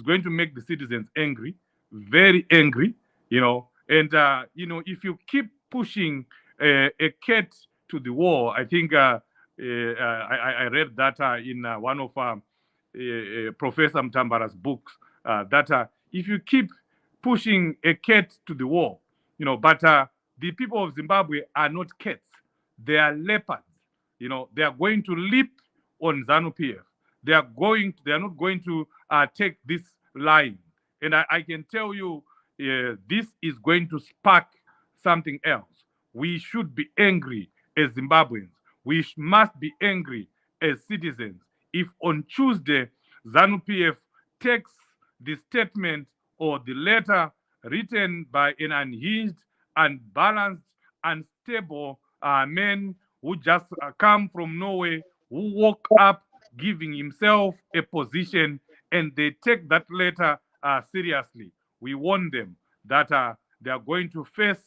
going to make the citizens angry, very angry, and if you keep pushing a cat to the wall, I think I read that in one of Professor Mtambara's books, that if you keep pushing a cat to the wall, but the people of Zimbabwe are not cats, they are leopards. They are going to leap on Zanu PF. They are not going to take this line. And I can tell you, this is going to spark something else. We should be angry as Zimbabweans. We must be angry as citizens. If on Tuesday, Zanu PF takes the statement or the letter written by an unhinged, unbalanced, unstable man who just come from nowhere, who woke up giving himself a position, and they take that letter seriously, we warn them that they are going to face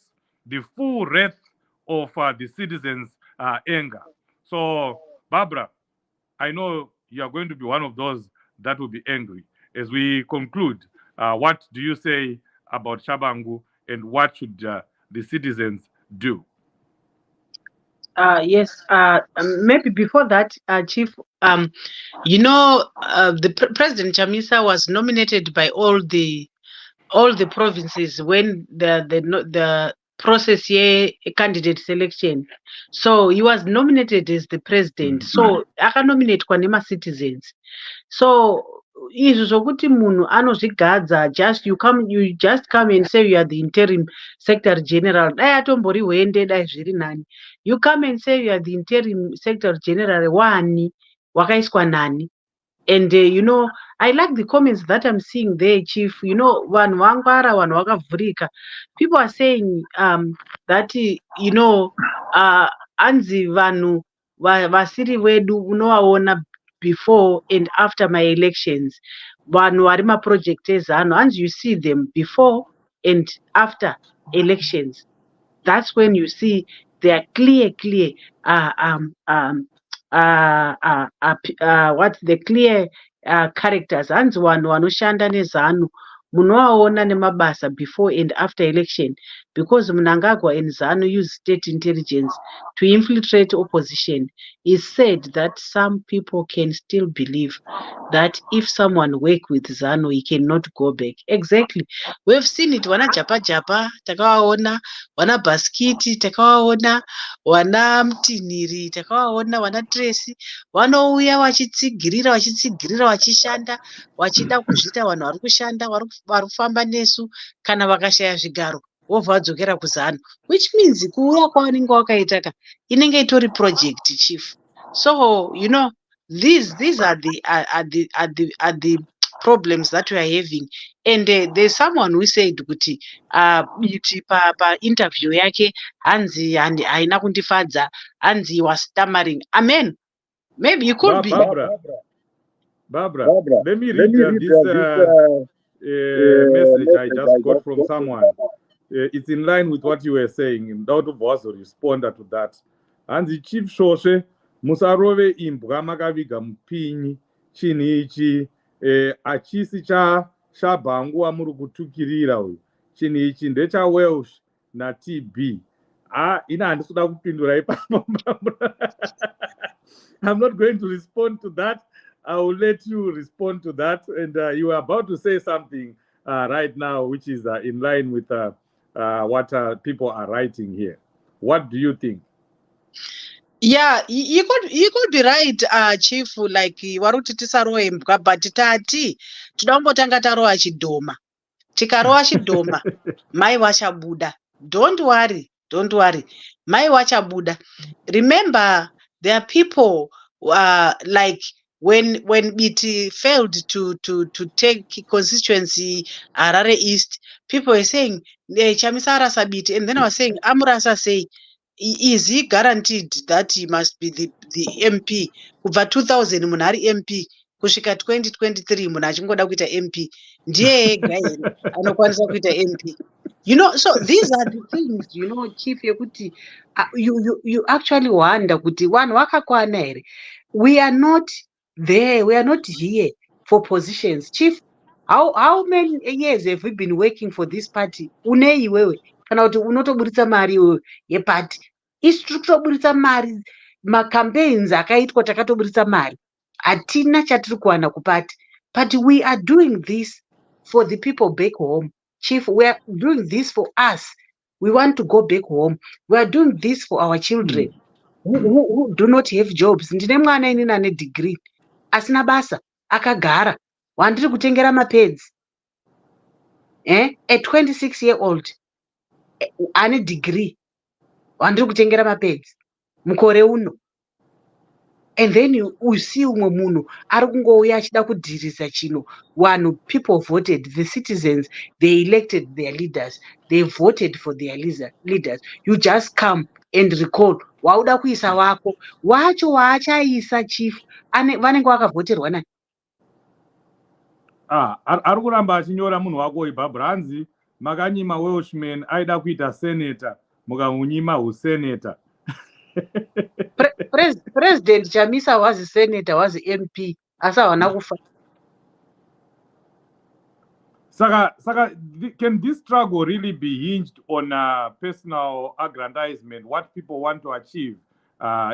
the full wrath of the citizens' anger. So, Barbara, I know you are going to be one of those that will be angry. As we conclude, what do you say about Tshabangu, and what should the citizens do? Yes. Maybe before that, Chief, the President Chamisa was nominated by all the provinces when the process here candidate selection. So he was nominated as the president. So akanominate kwa nema citizens. So izvo zvokuti munhu anozvigadza, you just come and say you are the interim secretary general, dai atombori hwende, dai zviri nani. You come and say you are the interim secretary general, wani wakaiswa nani? And I like the comments that I'm seeing there, Chief. Vanhu vangwara, vanhu vakavhurika. People are saying that anzi vanhu vasiri vedu unovaona before and after my elections. Vanhu vari maproject ezano, and you see them before and after elections. That's when you see their clear what the clear characters. Hanzi vanhu vanoshanda nezanu munovaona nemabasa before and after election. because Mnangagwa and Zanu use state intelligence to infiltrate opposition. It's said that some people can still believe that if someone work with Zanu, he cannot go back. Exactly. We've seen it. Wana japa japa, takawaona, wana baskiti, takawaona, wana mtiniri, takawaona, wana Tracy, vanouya vachitsigirira vachishanda vachida kuzviita vanhu vari kushanda vari kufamba nesu kana vakashaya zvigaro vobva vadzokera kuzano, which means kuuya kwavanenge wakaita ka inenge itori project chief. So you know these are the problems that we are having, and there's someone who said kuti biti pa interview yake hanzi haina kundifadza, hanzi was stammering. Amen. Maybe you could be. Barbara, let me read this message I just got from someone. It's in line with what you were saying. Ndauto also respond to that. Hanzi Chief Shoshe musarove imbwa makaviga mupinyi chini ichi achisi Tshabangu amuri kutukirira uyu. Chini ichi ndecha Welsh na TB. Ina handisuda kupindura ipapo. I'm not going to respond to that. I will let you respond to that. And you are about to say something right now, which is in line with what people are writing here. What do you think? Yeah, you could be right, Chief. Like waruti tisarowe imbwa, but tati toda tarowa chidhoma. Tikarowa chidhoma, mai vachabuda. Don't worry. Mai vachabuda. Remember, there are people like when BT failed to take constituency Harare East, people were saying Chamisa Rasa BT, and then I was saying Amurasa say, is he guaranteed that he must be the MP? Kubva 2000 munhu ari MP kusvika 2023 munhu achingoda kuita MP ndiye ega here anokwanisa kuita MP. You know, so these are the things, you know, Chief, yekuti you actually wonder kuti vanhu vakakwana here. We are not there, we are not here for positions. Chief, how many years have we been working for this party? Unei wewe kana kuti unotoburitsa mari iwewe yepati? Isi tiri kutoburitsa mari, macampaigns akaitwa takatoburitsa mari, hatina chatiri kuwana kupati. But we are doing this for the people back home. Chief, we are doing this for us. We want to go back home. We are doing this for our children who do not have jobs. Ndine mwana inini ane degree asina basa akagara wandiri kutengera mapads a 26-year-old ane degree wandiri kutengera mapads mukore uno. And then you see umwe munhu ari kungouya achida kudhirisa chino. Wanhu, people voted, the citizens, they elected their leaders, they voted for their leaders. You just come and recall wauda kuisa wako wacho waachaisa Chief vanenge vakavhoterwa nani? Ari kuramba achinyora munhu wako Barbara, hanzi makanyima Welshman aida kuita senator mukamunyima usenator. President Chamisa was a senator, was MP, asi hawana kufa. Saka, can this struggle really be hinged on personal aggrandizement, what people want to achieve,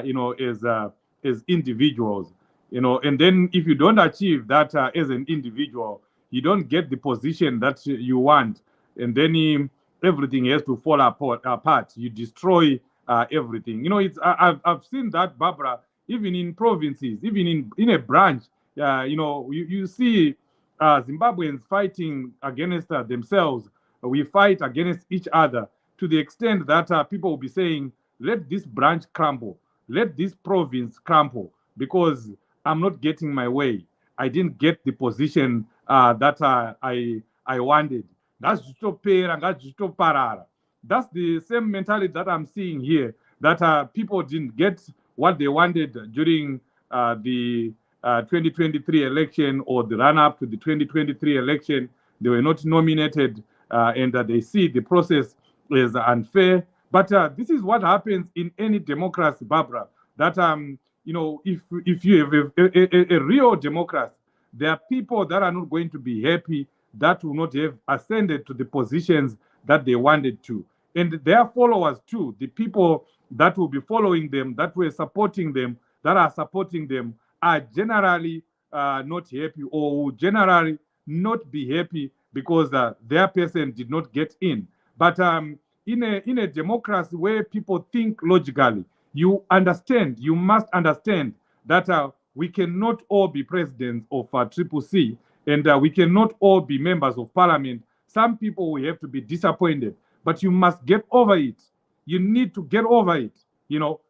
you know, as individuals, you know, and then if you don't achieve that as an individual, you don't get the position that you want, and then everything has to fall apart. You destroy everything. You know, it's I've seen that, Barbara, even in provinces, even in a branch. You know, you see Zimbabweans fighting against themselves. We fight against each other to the extent that people will be saying, let this branch crumble, let this province crumble, because I'm not getting my way. I didn't get the position that I wanted. That's the same mentality that I'm seeing here, that people didn't get what they wanted during the 2023 election or the run-up to the 2023 election. They were not nominated, and they see the process is unfair. But this is what happens in any democracy, Barbara, that you know, if you have a real democracy, there are people that are not going to be happy, that will not have ascended to the positions that they wanted to. and their followers too, the people that will be following them, that were supporting them, that are supporting them, are generally not happy, or will generally not be happy because their person did not get in. But in a democracy where people think logically, you must understand that we cannot all be presidents of CCC, and we cannot all be members of parliament. Some people will have to be disappointed, but you must get over it. You need to get over it.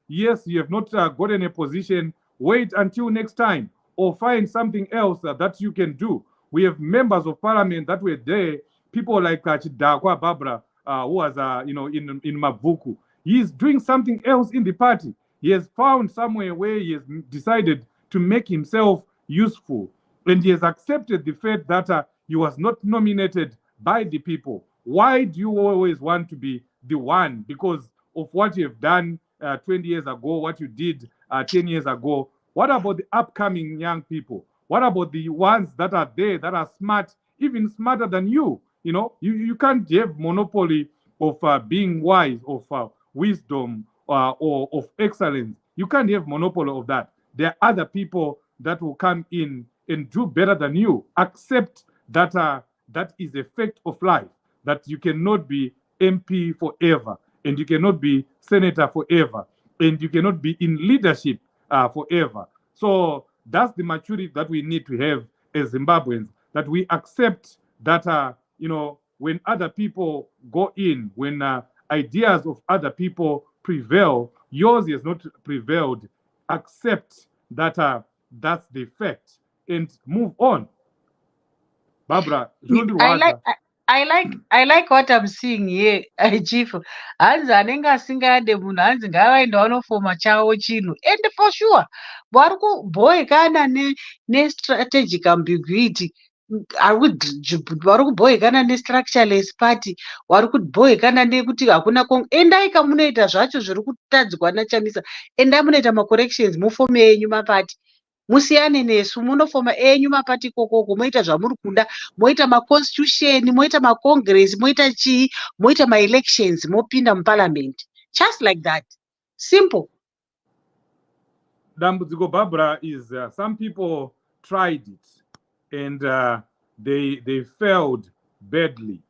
Yes, you have not gotten a position. Wait until next time, or find something else that you can do. We have members of parliament that were there, people like Chidakwa Barbara, who was in Mavuku. He is doing something else in the party. He has found somewhere where he has decided to make himself useful, and he has accepted the fact that he was not nominated by the people. Why do you always want to be the one because of what you have done 20 years ago, what you did 10 years ago? What about the upcoming young people? What about the ones that are there, that are smart, even smarter than you? You can't have monopoly of being wise, of wisdom, or of excellence. You can't have monopoly of that. There are other people that will come in and do better than you. Accept that that is a fact of life, that you cannot be MP forever, and you cannot be senator forever, and you cannot be in leadership forever. So that's the maturity that we need to have as Zimbabweans, that we accept that, when other people go in, when ideas of other people prevail, yours has not prevailed. Accept that that's the fact and move on. Barbara, I like what I'm seeing here, Chief. Hanzi anenge asingade munhu hanzi ngavaendawo nofoma chavo chinhu, and for sure vari kubhoekana ne-strategic ambiguity, vari kubhoekana ne-structureless party, vari kubhoekana nekuti hakuna endai kamunoita zvacho zviri kutadzwa naChamisa, endai munoita macorrections, mufome yenyu mapati, musiyane nesu, munofoma enyu mapati ikokoko, moita zvamuri kuda, moita maconstitution, moita macongress, moita chii, moita maelections, mopinda muparliament, just like that, simple. Dambudziko, Barbara, is some people tried it and they failed badly,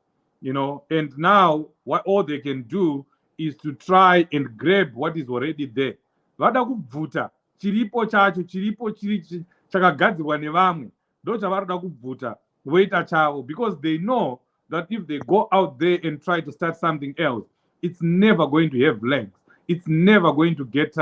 and now what all they can do is to try and grab what is already there. Vada kubvuta chiripo chacho, chiripo chiri chakagadzirwa nevamwe, ndo chavaroda kubvuta voita chavo, because they know that if they go out there and try to start something else, it's never going to have legs. It's never going to get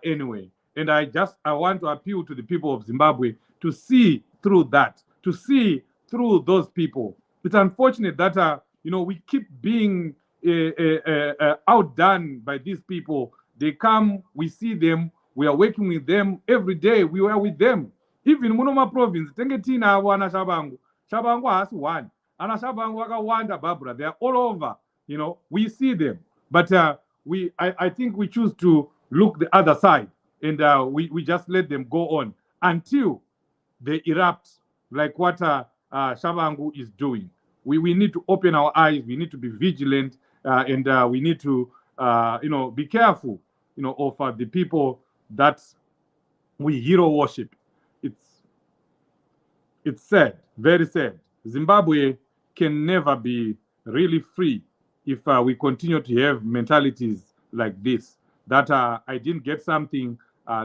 anywhere. And I want to appeal to the people of Zimbabwe to see through that, to see through those people. It's unfortunate that we keep being outdone by these people. They come, we see them, we are working with them every day. We were with them. Even Munoma province, Tengetina, Wana Tshabangu. Tshabangu has one. Ana Tshabangu Wanda Barbara. They are all over. We see them. But I think we choose to look the other side, and we just let them go on until they erupt like what Tshabangu is doing. We need to open our eyes. We need to be vigilant, and we need to be careful of the people that we hero worship. It's sad, very sad. Zimbabwe can never be really free if we continue to have mentalities like this, that I didn't get something,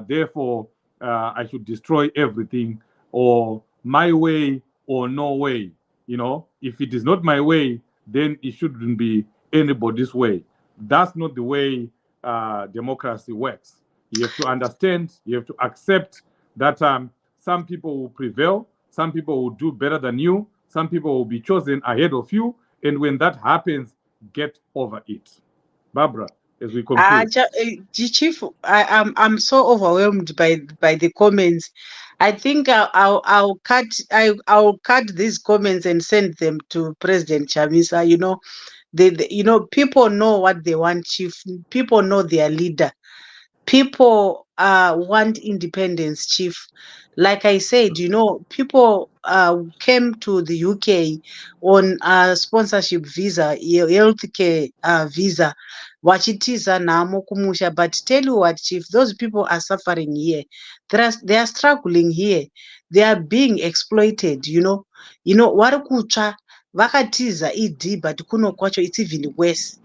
therefore I should destroy everything, or my way or no way. If it is not my way, then it shouldn't be anybody's way. That's not the way democracy works. You have to understand, you have to accept that some people will prevail, some people will do better than you, some people will be chosen ahead of you, and when that happens, get over it. Barbara, as we conclude. Chief, I'm so overwhelmed by the comments. I think I'll cut these comments and send them to President Chamisa. People know what they want, Chief. People know their leader. people want independence, Chief. Like I said, you know, people came to the UK on a sponsorship visa, healthcare visa, wachitiza namo kumusha. But tell you what, Chief, those people are suffering here. They are struggling here. They are being exploited, you know. You know, warikutsva vakatiza ED, but kuno kwacho it's even worse.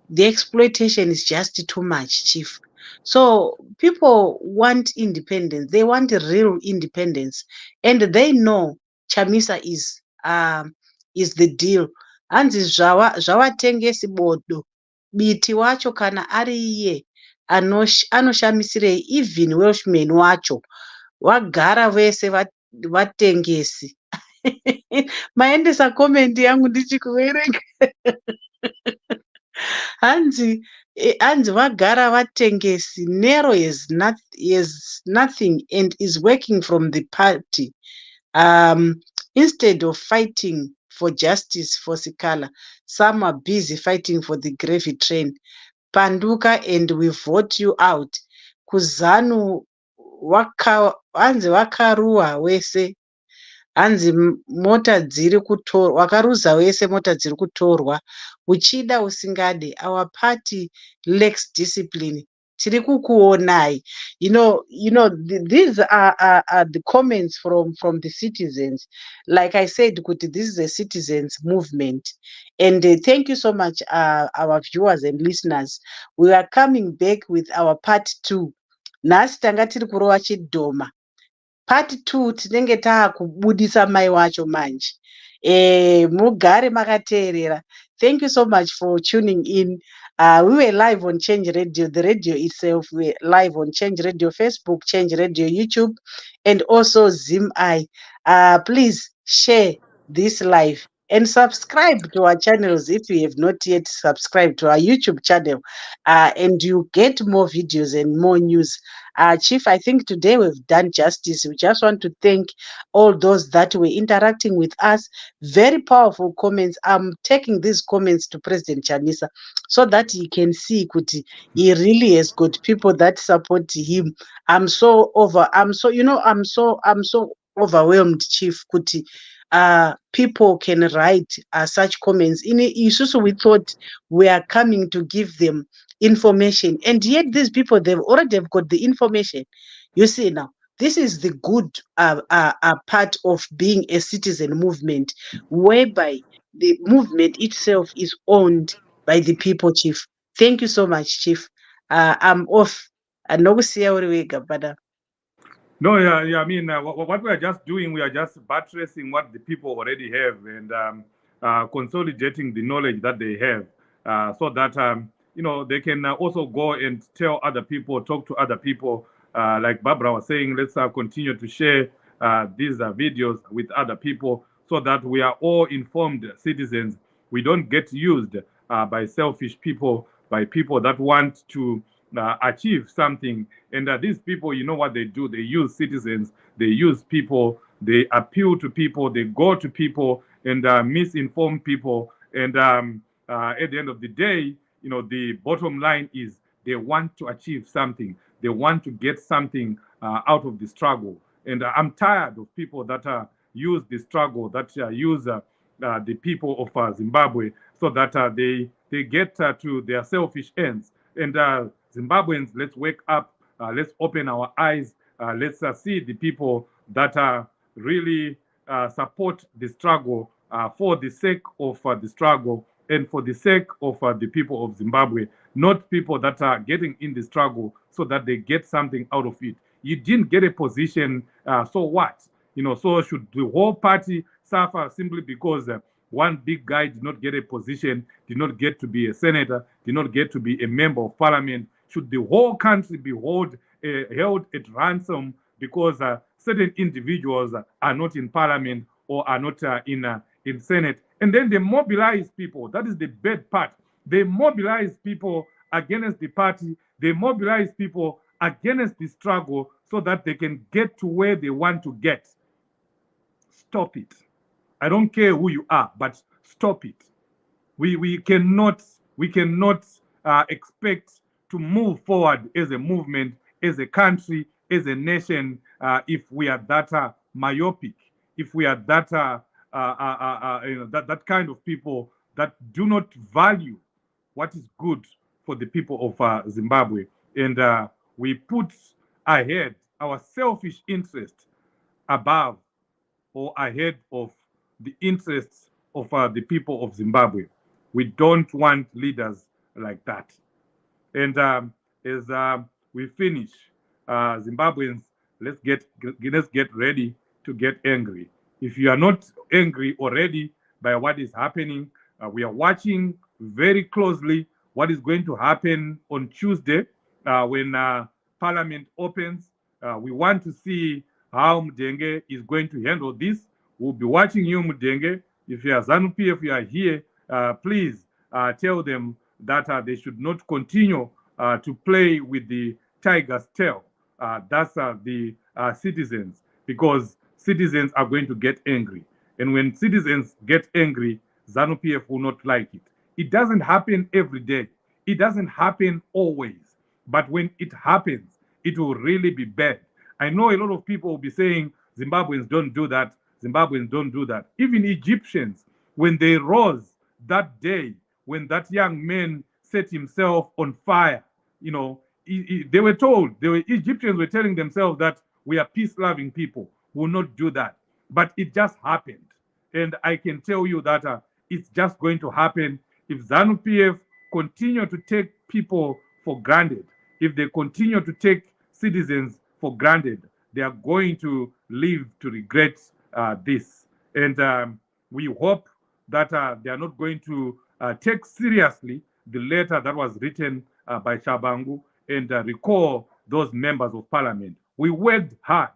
The exploitation is just too much, Chief. So people want independence. They want real independence, and they know Chamisa is the deal. Hanzi zvavatengesi bodo biti wacho kana ari iye anoshamisirei even Welshman wacho wagara vese vatengesi. Maendesa comment yangu ndichikuverenga. Hanzi vagara vatengesi. Nero is nothing and is working from the party instead of fighting for justice for Sikala. Some are busy fighting for the gravy train. Panduka and we vote you out. Kuzanu hanzi wakaruwa wese. Hanzi mota dziri kutorwa, wakaruza wese mota dziri kutorwa. Uchida usingade, our party lacks discipline. Tiri kukuonai. These are the comments from the citizens. Like I said, Kuti, this is a citizens movement. And thank you so much, our viewers and listeners. We are coming back with our part 2. Nhasi tanga tiri kurova chidhoma. Part 2 tinenge taakubudisa mai wacho manje. Mugare makateerera. Thank you so much for tuning in. We were live on Change Radio, the radio itself. We were live on Change Radio, Facebook, Change Radio, YouTube, and also ZimEye. Please share this live and subscribe to our channels if you have not yet subscribed to our YouTube channel. And you get more videos and more news. Chief, I think today we've done justice. We just want to thank all those that were interacting with us. Very powerful comments. I'm taking these comments to President Chamisa so that he can see Kuti. He really has got people that support him. I'm so overwhelmed, Chief Kuti. People can write such comments. In Isusu, we thought we are coming to give them information, and yet these people, they've already got the information. You see now, this is the good part of being a citizen movement, whereby the movement itself is owned by the people, Chief. Thank you so much, Chief. I'm off. No, yeah. I mean, what we are just doing, we are just buttressing what the people already have and consolidating the knowledge that they have, so that they can also go and tell other people, talk to other people. Like Barbara was saying, let's continue to share these videos with other people so that we are all informed citizens. We don't get used by selfish people, by people that want to achieve something. And these people, you know what they do? They use citizens, they use people, they appeal to people, they go to people and misinform people. And at the end of the day, the bottom line is they want to achieve something. They want to get something out of the struggle. And I'm tired of people that use the struggle, that use the people of Zimbabwe so that they get to their selfish ends. And Zimbabweans, let's wake up, let's open our eyes, let's see the people that really support the struggle for the sake of the struggle and for the sake of the people of Zimbabwe, not people that are getting in the struggle so that they get something out of it. You didn't get a position, so what? So should the whole party suffer simply because one big guy did not get a position, did not get to be a senator, did not get to be a member of parliament? Should the whole country be held at ransom because certain individuals are not in parliament or are not in Senate? And then they mobilize people. That is the bad part. They mobilize people against the party. They mobilize people against the struggle so that they can get to where they want to get. Stop it. I don't care who you are, but stop it. We cannot expect to move forward as a movement, as a country, as a nation, if we are that myopic, if we are that that kind of people that do not value what is good for the people of Zimbabwe, and we put ahead our selfish interest above or ahead of the interests of the people of Zimbabwe. We don't want leaders like that. And as we finish, Zimbabweans, let's get ready to get angry. If you are not angry already by what is happening, we are watching very closely what is going to happen on Tuesday when Parliament opens. We want to see how Mudenge is going to handle this. We'll be watching you, Mudenge. If you are Zanu PF, you are here, please tell them that they should not continue to play with the tiger's tail. That's the citizens, because citizens are going to get angry. And when citizens get angry, Zanu PF will not like it. It doesn't happen every day. It doesn't happen always. But when it happens, it will really be bad. I know a lot of people will be saying, Zimbabweans don't do that. Zimbabweans don't do that. Even Egyptians, when they rose that day, when that young man set himself on fire, you know, they were told, Egyptians were telling themselves that we are peace-loving people, will not do that. But it just happened. And I can tell you that it's just going to happen if Zanu PF continue to take people for granted, if they continue to take citizens for granted, they are going to live to regret this. And we hope that they are not going to take seriously the letter that was written by Tshabangu and recall those members of parliament. We worked hard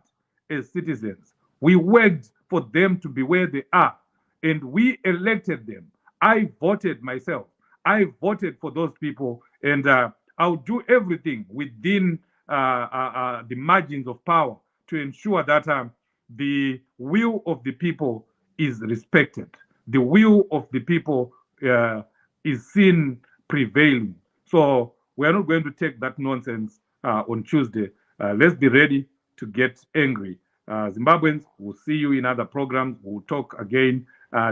as citizens. We worked for them to be where they are, and we elected them. I voted myself. I voted for those people, and I'll do everything within the margins of power to ensure that the will of the people is respected. The will of the people is seen prevailing. So we are not going to take that nonsense on Tuesday. Let's be ready to get angry. Zimbabweans, we'll see you in other programs. We'll talk again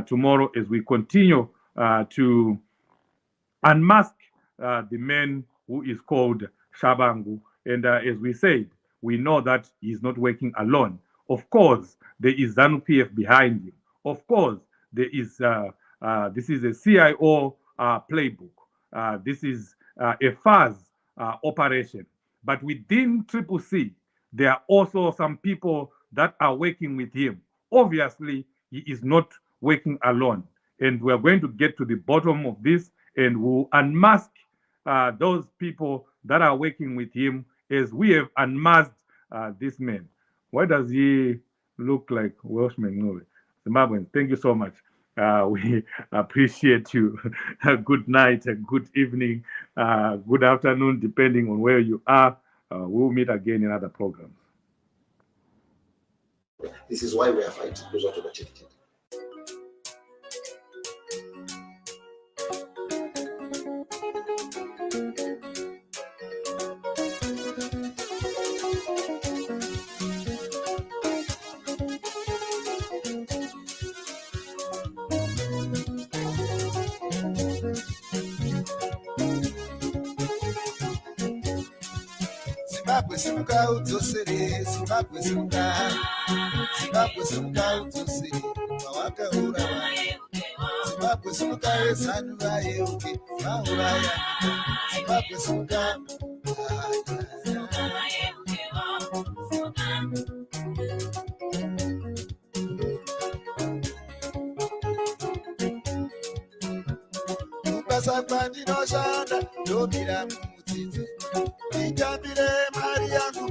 tomorrow as we continue to unmask the man who is called Tshabangu. And as we said, we know that he's not working alone. Of course, there is Zanu PF behind him. Of course, there is this is a CIO playbook. This is a FAS operation. But within Ccc, there are also some people that are working with him. Obviously, he is not working alone. And we're going to get to the bottom of this, and we'll unmask those people that are working with him as we have unmasked this man. Why does he look like Welshman? Zimbabweans, thank you so much. We appreciate you. Good night, good evening, good afternoon, depending on where you are. We'll meet again in other programs. This is why we are fighting. Those are to the church. Zimbabwe simuka udzosere, Zimbabwe simuka, Zimbabwe simuka udzosere, mawakaura wae, Zimbabwe simuka Zanu vaeuke, mauraya, Zimbabwe simuka, Mukasakwa ndinoshanda, ndomira mumutsitsi, nditambire mari yangu